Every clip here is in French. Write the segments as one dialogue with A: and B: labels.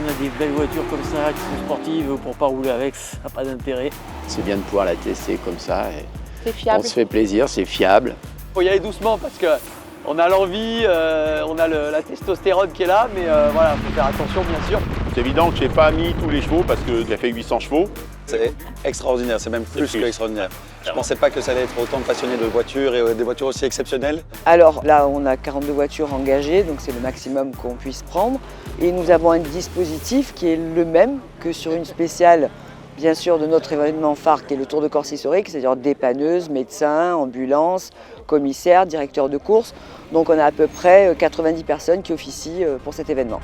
A: on a des belles voitures comme ça qui sont sportives, pour pas rouler avec, ça n'a pas d'intérêt.
B: C'est bien de pouvoir la tester comme ça.
C: C'est fiable.
B: On se fait plaisir, c'est fiable.
D: Il faut y aller doucement parce qu'on a l'envie, on a la testostérone qui est là, mais voilà, il faut faire attention bien sûr.
E: C'est évident que je n'ai pas mis tous les chevaux parce que j'ai fait 800 chevaux.
F: C'est extraordinaire, c'est même plus que extraordinaire. Je ne pensais pas que ça allait être autant de passionnés de voitures et des voitures aussi exceptionnelles.
G: Alors là, on a 42 voitures engagées, donc c'est le maximum qu'on puisse prendre. Et nous avons un dispositif qui est le même que sur une spéciale, bien sûr, de notre événement phare qui est le Tour de Corse historique, c'est-à-dire dépanneuse, médecin, ambulance, commissaire, directeur de course. Donc on a à peu près 90 personnes qui officient pour cet événement.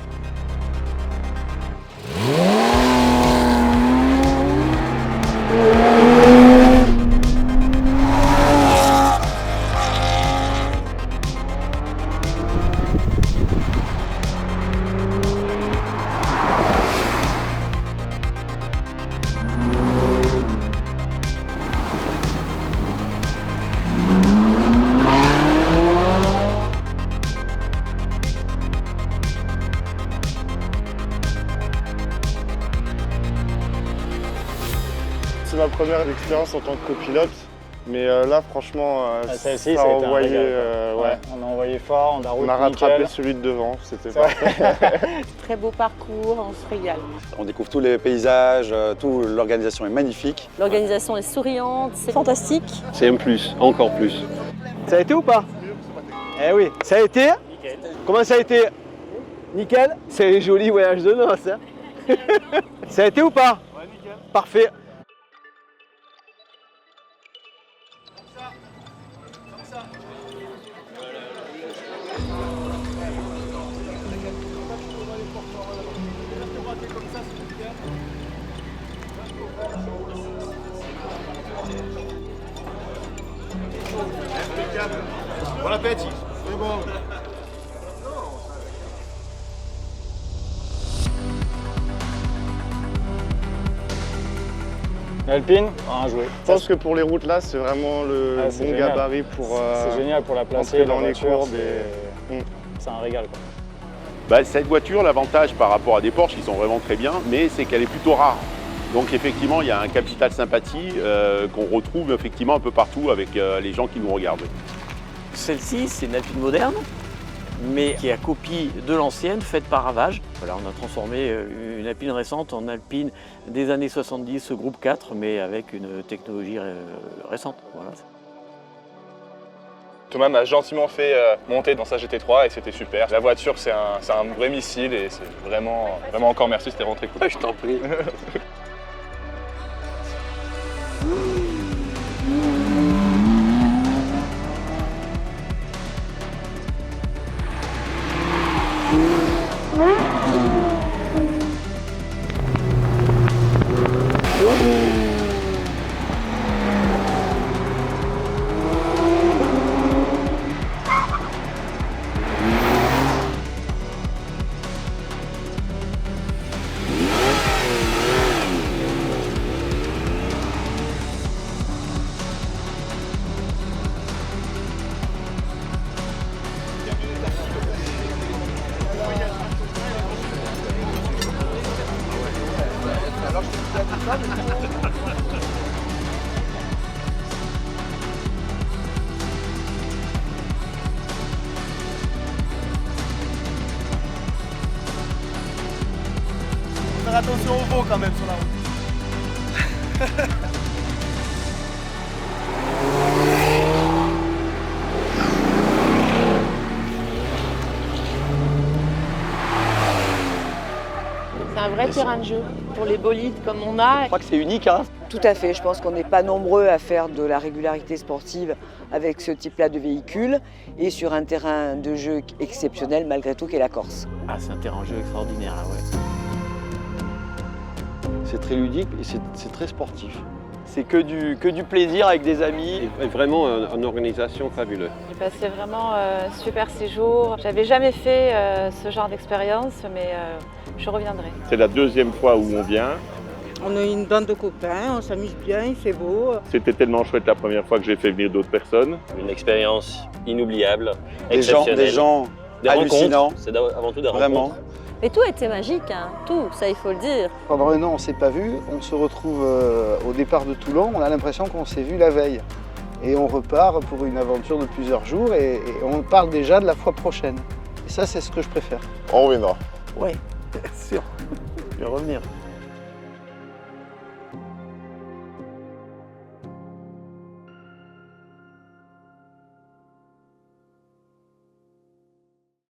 H: C'est ma première expérience en tant que copilote, mais là franchement
I: celle-ci,
H: ça a envoyé,
I: ouais. On a envoyé fort, on a
H: rattrapé celui de devant, c'était parfait.
C: Très beau parcours, on se régale.
F: On découvre tous les paysages, l'organisation est magnifique.
C: L'organisation est souriante, c'est fantastique.
E: C'est un plus, encore plus.
D: Ça a été ou pas? Eh oui, ça a été. Nickel. Comment ça a été? Nickel. C'est un joli voyage de noces. Hein. Ça a été ou pas? Ouais, nickel. Parfait.
H: Bon appétit, c'est bon.
I: Alpine, à jouer.
H: Je pense que pour les routes là, c'est vraiment le bon
I: génial.
H: gabarit pour
I: C'est génial pour la placer
H: entrer dans
I: la
H: les
I: voiture,
H: courbes.
I: c'est un régal, quoi.
E: Bah, cette voiture, l'avantage par rapport à des Porsche qui sont vraiment très bien, mais c'est qu'elle est plutôt rare. Donc effectivement, il y a un capital sympathie qu'on retrouve effectivement un peu partout avec les gens qui nous regardent.
A: Celle-ci, c'est une Alpine moderne, mais qui est à copie de l'ancienne, faite par Ravage. Voilà, on a transformé une Alpine récente en Alpine des années 70, groupe 4, mais avec une technologie récente. Voilà.
J: Thomas m'a gentiment fait monter dans sa GT3 et c'était super. La voiture, c'est un vrai missile et c'est vraiment encore merci, c'était vraiment très cool.
D: Je t'en prie.
H: Faire attention au vent quand même sur la route.
C: C'est un vrai terrain de jeu pour les bolides comme on a.
D: Je crois que c'est unique. Hein.
G: Tout à fait, je pense qu'on n'est pas nombreux à faire de la régularité sportive avec ce type-là de véhicule et sur un terrain de jeu exceptionnel malgré tout qu'est la Corse.
A: Ah, c'est un terrain de jeu extraordinaire, là, ouais.
F: C'est très ludique et c'est très sportif.
D: C'est que du plaisir avec des amis.
E: Et vraiment une organisation fabuleuse.
C: J'ai passé vraiment super séjour. J'avais jamais fait ce genre d'expérience, mais je reviendrai.
E: C'est la deuxième fois où on vient.
K: On a une bande de copains, on s'amuse bien, il fait beau.
E: C'était tellement chouette la première fois que j'ai fait venir d'autres personnes.
L: Une expérience inoubliable,
F: Des gens hallucinants.
L: C'est avant tout des
F: Vraiment.
L: rencontres. Et tout était magique, hein. Tout, ça il faut le dire.
M: Pendant un an, on ne s'est pas vu. On se retrouve au départ de Toulon. On a l'impression qu'on s'est vu la veille. Et on repart pour une aventure de plusieurs jours et on parle déjà de la fois prochaine. Et ça, c'est ce que je préfère.
H: On reviendra.
A: Oui, sûr. Je vais revenir.